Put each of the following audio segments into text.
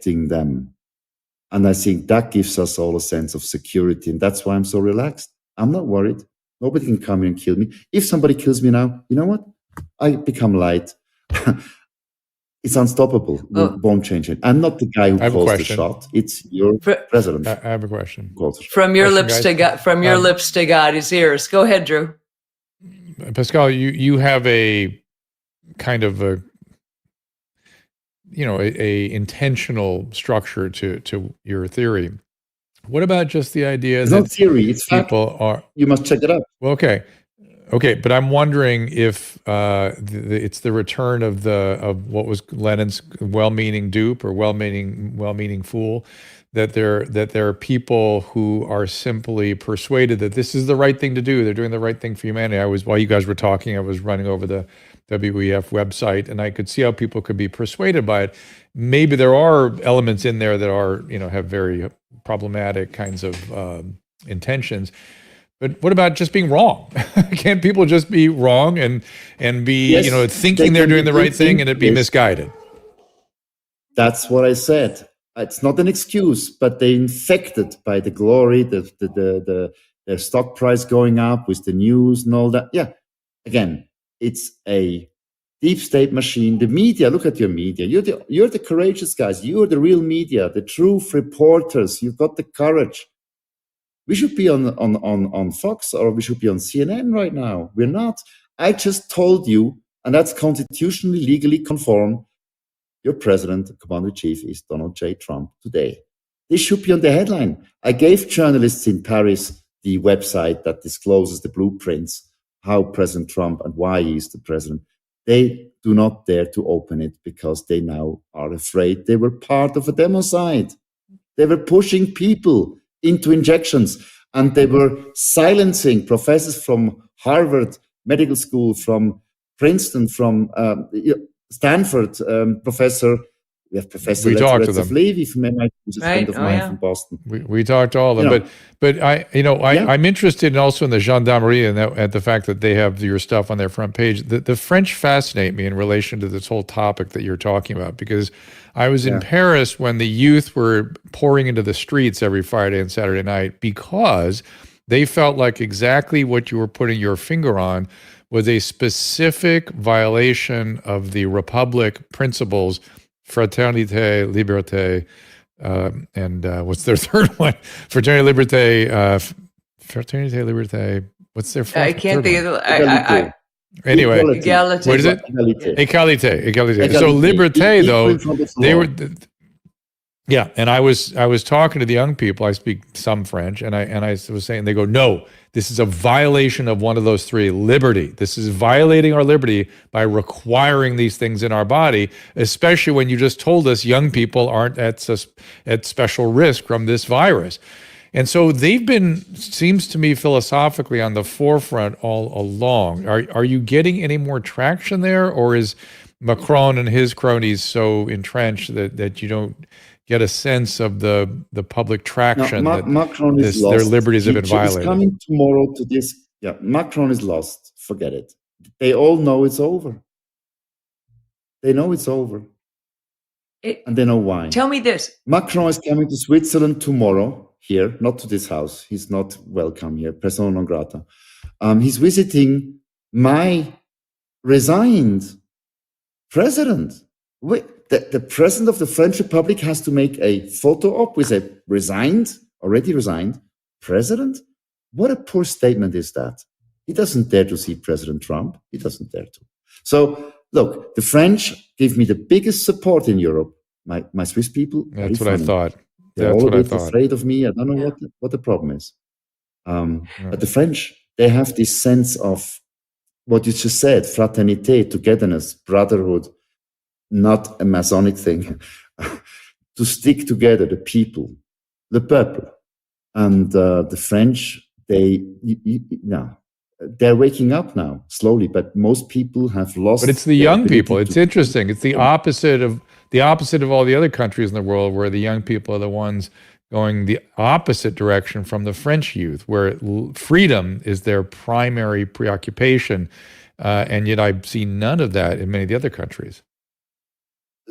protecting them. And I think that gives us all a sense of security. And that's why I'm so relaxed. I'm not worried. Nobody can come in and kill me. If somebody kills me now, you know what? I become light. It's unstoppable. We won't change it. I'm not the guy who calls the shot. It's your president. I have a question. From your lips to God's ears. Go ahead, Drew. Pascal, you have a kind of a intentional structure to your theory. What about just the idea it's that not theory, it's people fact. are? You must check it out. Well, okay, but I'm wondering if it's the return of what was Lenin's well-meaning dupe or well-meaning fool, that there are people who are simply persuaded that this is the right thing to do. They're doing the right thing for humanity. While you guys were talking, I was running over the WEF website, and I could see how people could be persuaded by it. Maybe there are elements in there that are, have very problematic kinds of intentions. But what about just being wrong? Can't people just be wrong and be, thinking they're doing the right thing and it be misguided? That's what I said. It's not an excuse, but they're infected by the glory, the stock price going up with the news and all that. Yeah, again, it's a deep state machine. The media, look at your media. You're the courageous guys. You're the real media, the truth reporters. You've got the courage. We should be on Fox or we should be on CNN right now. We're not. I just told you, and that's constitutionally, legally conformed, your president, commander-in-chief, is Donald J. Trump today. This should be on the headline. I gave journalists in Paris the website that discloses the blueprints, how President Trump and why he is the president. They do not dare to open it because they now are afraid they were part of a democide. They were pushing people into injections, and they were silencing professors from Harvard Medical School, from Princeton, from Stanford, Professor. We have Professor Levy from MIT, who's a friend of mine from Boston. We talked to all of them, but I'm interested also in the gendarmerie and at the fact that they have your stuff on their front page. The French fascinate me in relation to this whole topic that you're talking about, because I was in Paris when the youth were pouring into the streets every Friday and Saturday night because they felt like exactly what you were putting your finger on was a specific violation of the Republic principles, fraternité, liberté, and what's their third one? Fraternité, liberté. What's their fourth? I can't think of it. Anyway, Equality. What is it? Égalité. So liberté, though, they were. Yeah, and I was talking to the young people. I speak some French, and I was saying, they go, no, this is a violation of one of those three: liberty. This is violating our liberty by requiring these things in our body, especially when you just told us young people aren't at special risk from this virus. And so they've been, seems to me, philosophically on the forefront all along. Are you getting any more traction there, or is Macron and his cronies so entrenched that you don't get a sense of the public traction that Macron is lost. Their liberties have been violated? He's coming tomorrow to this. Yeah, Macron is lost. Forget it. They all know it's over. They know it's over. And they know why. Tell me this. Macron is coming to Switzerland tomorrow, here, not to this house. He's not welcome here, persona non grata. He's visiting my resigned president. The president of the French Republic has to make a photo op with a already resigned president? What a poor statement is that? He doesn't dare to see President Trump. He doesn't dare to. So, look, the French give me the biggest support in Europe. My Swiss people. That's what I thought. They're all a bit afraid of me. I don't know what the problem is. But the French, they have this sense of what you just said, fraternité, togetherness, brotherhood, not a Masonic thing, to stick together, the people, le peuple. And the French, they're waking up now, slowly, but most people have lost. But it's the young people. It's interesting. It's the opposite of all the other countries in the world, where the young people are the ones going the opposite direction from the French youth, where freedom is their primary preoccupation. And yet I see none of that in many of the other countries.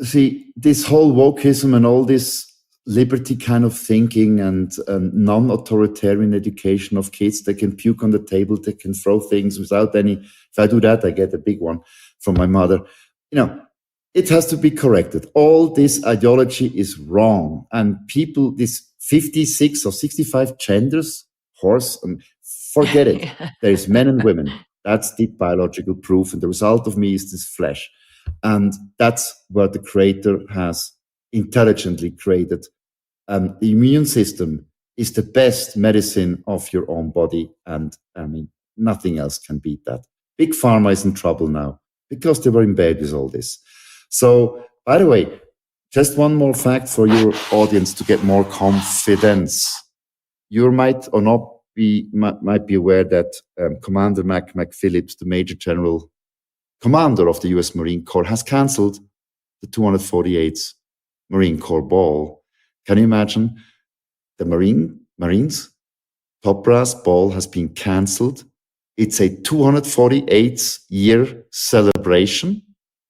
see, this whole wokeism and all this liberty kind of thinking and non-authoritarian education of kids, they can puke on the table, they can throw things without any, if I do that, I get a big one from my mother. It has to be corrected. All this ideology is wrong. And people, this 56 or 65 genders, forget it. Yeah. There is men and women. That's the biological proof. And the result of me is this flesh. And that's what the creator has intelligently created. The immune system is the best medicine of your own body. And I mean, nothing else can beat that. Big Pharma is in trouble now because they were in bed with all this. So, by the way, just one more fact for your audience to get more confidence. You might or not might be aware that Commander McPhillips, the Major General Commander of the U.S. Marine Corps, has cancelled the 248th Marine Corps ball. Can you imagine? The Marines top brass ball has been cancelled. It's a 248th year celebration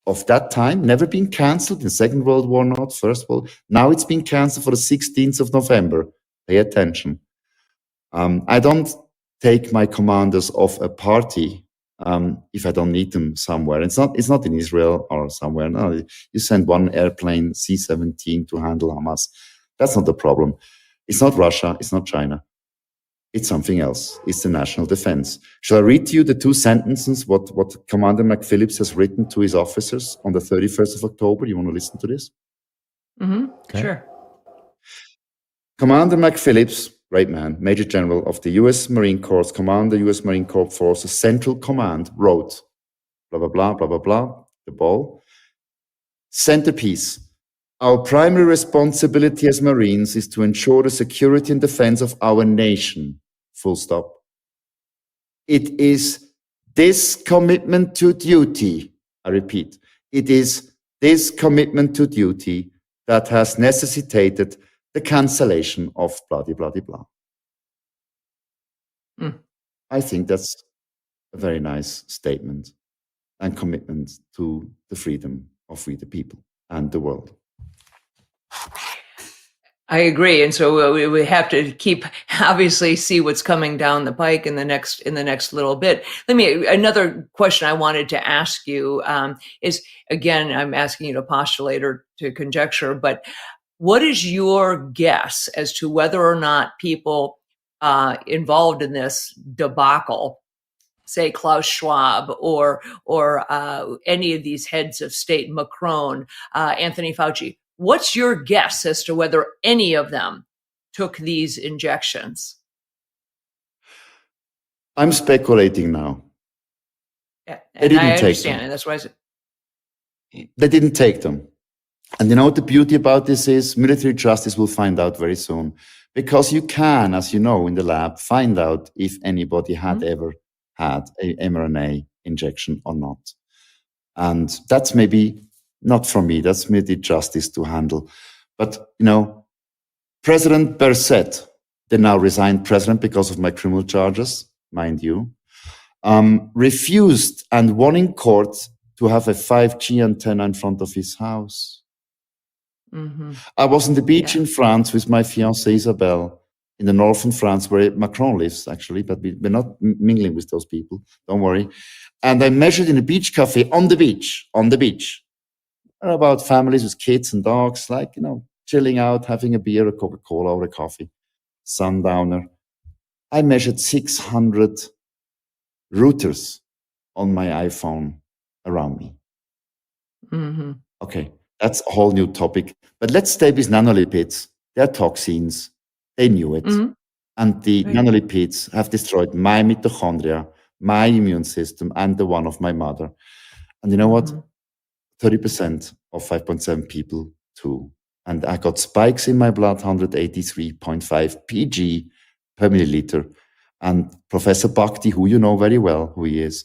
of that time, never been cancelled in Second World War, not First World. Now it's been cancelled for the 16th of November. Pay attention. I don't take my commanders off a party if I don't need them somewhere. It's not in Israel or somewhere. No, you send one airplane, C-17, to handle Hamas. That's not the problem. It's not Russia. It's not China. It's something else. It's the national defense. Shall I read to you the two sentences, what Commander McPhillips has written to his officers on the 31st of October? You want to listen to this? Mm-hmm. Okay. Sure. Commander McPhillips, great man, Major General of the U.S. Marine Corps, Commander U.S. Marine Corps Forces Central Command, wrote, blah, blah, blah, blah, blah, blah, the ball. Centerpiece. Our primary responsibility as Marines is to ensure the security and defense of our nation. Full stop. It is this commitment to duty, I repeat, it is this commitment to duty that has necessitated the cancellation of blah, blah, blah, blah. I think that's a very nice statement and commitment to the freedom of we the people and the world. I agree, and so we have to obviously see what's coming down the pike in the next little bit. Another question I wanted to ask you is, again, I'm asking you to postulate or to conjecture, but what is your guess as to whether or not people involved in this debacle, say Klaus Schwab or any of these heads of state, Macron, Anthony Fauci, what's your guess as to whether any of them took these injections? I'm speculating now. Yeah, and I understand, and that's why they didn't take them. And you know what the beauty about this is? Military justice will find out very soon. Because you can, as you know, in the lab, find out if anybody had ever had a mRNA injection or not. And that's maybe not for me. That's maybe justice to handle. But, President Berset, the now resigned president because of my criminal charges, mind you, refused and won in court to have a 5G antenna in front of his house. Mm-hmm. I was on the beach in France with my fiancée Isabelle in the northern France where Macron lives, actually, but we're not mingling with those people. Don't worry. And I measured in a beach cafe on the beach. About families with kids and dogs, chilling out, having a beer, a Coca-Cola or a coffee. Sundowner. I measured 600 routers on my iPhone around me. Mm-hmm. Okay. That's a whole new topic. But let's stay with nanolipids. They're toxins. They knew it. Mm-hmm. And the nanolipids have destroyed my mitochondria, my immune system, and the one of my mother. And you know what? 30% of 5.7 people too. And I got spikes in my blood, 183.5 pg per milliliter. And Professor Bhakti, who you know very well who he is,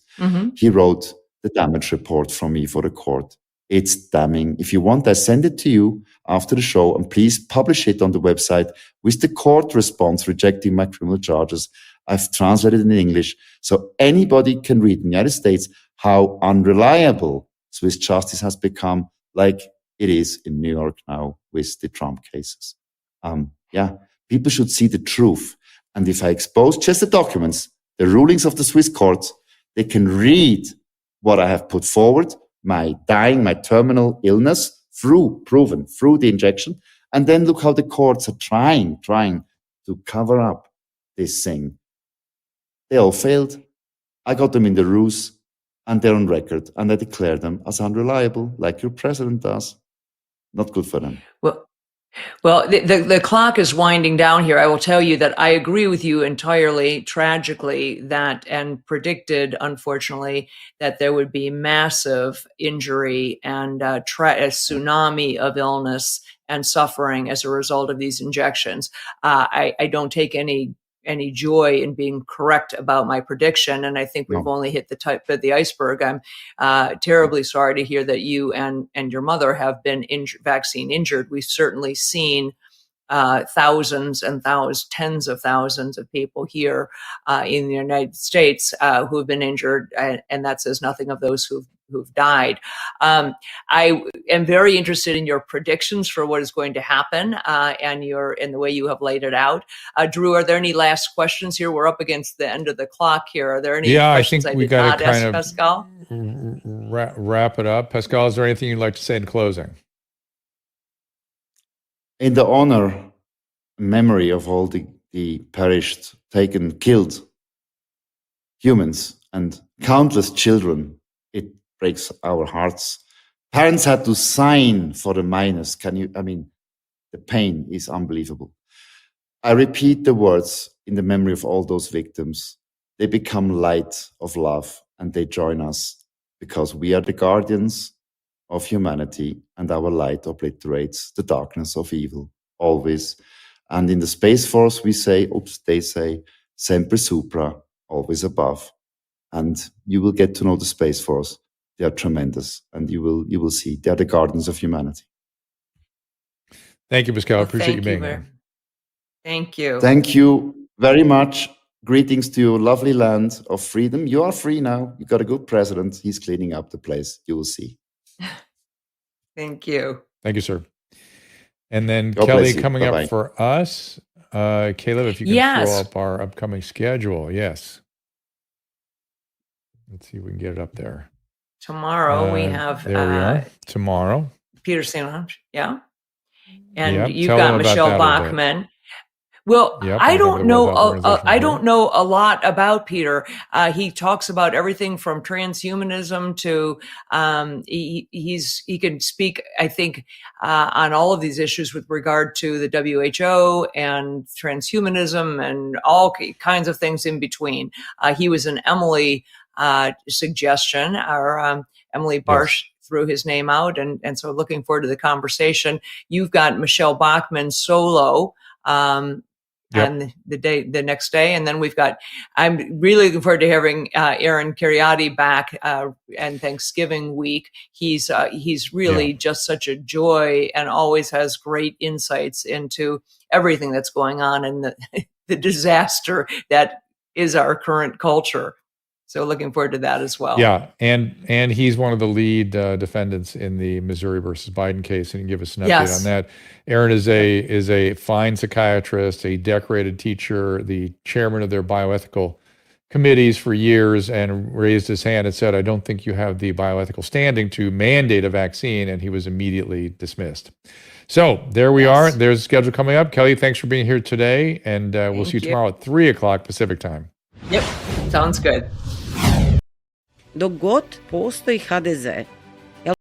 he wrote the damage report from me for the court. It's damning. If you want, I send it to you after the show, and please publish it on the website with the court response rejecting my criminal charges. I've translated it in English so anybody can read in the United States how unreliable Swiss justice has become, like it is in New York now with the Trump cases. People should see the truth. And if I expose just the documents, the rulings of the Swiss courts, they can read what I have put forward, my dying, my terminal illness, proven through the injection. And then look how the courts are trying to cover up this thing. They all failed. I got them in the ruse, and they're on record, and I declare them as unreliable, like your president does. Not good for them. Well, the clock is winding down here. I will tell you that I agree with you entirely, tragically, and predicted, unfortunately, that there would be massive injury and a tsunami of illness and suffering as a result of these injections. I don't take any joy in being correct about my prediction. And I think we've only hit the tip of the iceberg. I'm terribly sorry to hear that you and your mother have been vaccine injured. We've certainly seen thousands and tens of thousands of people here in the United States who have been injured, and that says nothing of those who've died. I am very interested in your predictions for what is going to happen and the way you have laid it out. Drew, are there any last questions here? We're up against the end of the clock here. Are there any questions I did not ask Pascal? Wrap it up. Pascal, is there anything you'd like to say in closing? In the honor, memory of all the perished, taken, killed humans and countless children, it breaks our hearts. Parents had to sign for the minors. The pain is unbelievable. I repeat the words in the memory of all those victims. They become light of love and they join us because we are the guardians of humanity and our light obliterates the darkness of evil, always. And in the Space Force, they say, sempre supra, always above. And you will get to know the Space Force. They are tremendous, and you will see they are the guardians of humanity. Thank you, Pascal. I appreciate you being here. Thank you. Thank you very much. Greetings to your lovely land of freedom. You are free now. You got a good president. He's cleaning up the place. You will see. Thank you. Thank you, sir. And then God Kelly bless you. coming Bye-bye. up for us. Caleb, if you can throw up our upcoming schedule. Yes. Let's see if we can get it up there. Tomorrow we have there we are. Tomorrow. Peter St. Yeah. And Yep. you've Tell got them about Michelle that a bit. Bachmann. Well, Yep, I don't know. I organization. don't know a lot about Peter. He talks about everything from transhumanism to he can speak, I think, on all of these issues with regard to the WHO and transhumanism and all kinds of things in between. He was an Emily suggestion, or Emily Barsh. Yes. Threw his name out, and so looking forward to the conversation. You've got Michelle Bachmann solo. And the next day. And then I'm really looking forward to having Aaron Kheriaty back and Thanksgiving week. He's really just such a joy and always has great insights into everything that's going on and the disaster that is our current culture. So looking forward to that as well. Yeah, and he's one of the lead defendants in the Missouri versus Biden case, and he can give us an update on that. Aaron is a fine psychiatrist, a decorated teacher, the chairman of their bioethical committees for years, and raised his hand and said, "I don't think you have the bioethical standing to mandate a vaccine," and he was immediately dismissed. So there we are. There's a schedule coming up. Kelly, thanks for being here today, and we'll see you tomorrow at 3:00 Pacific time. Yep, sounds good. Dok god postoji HDZ,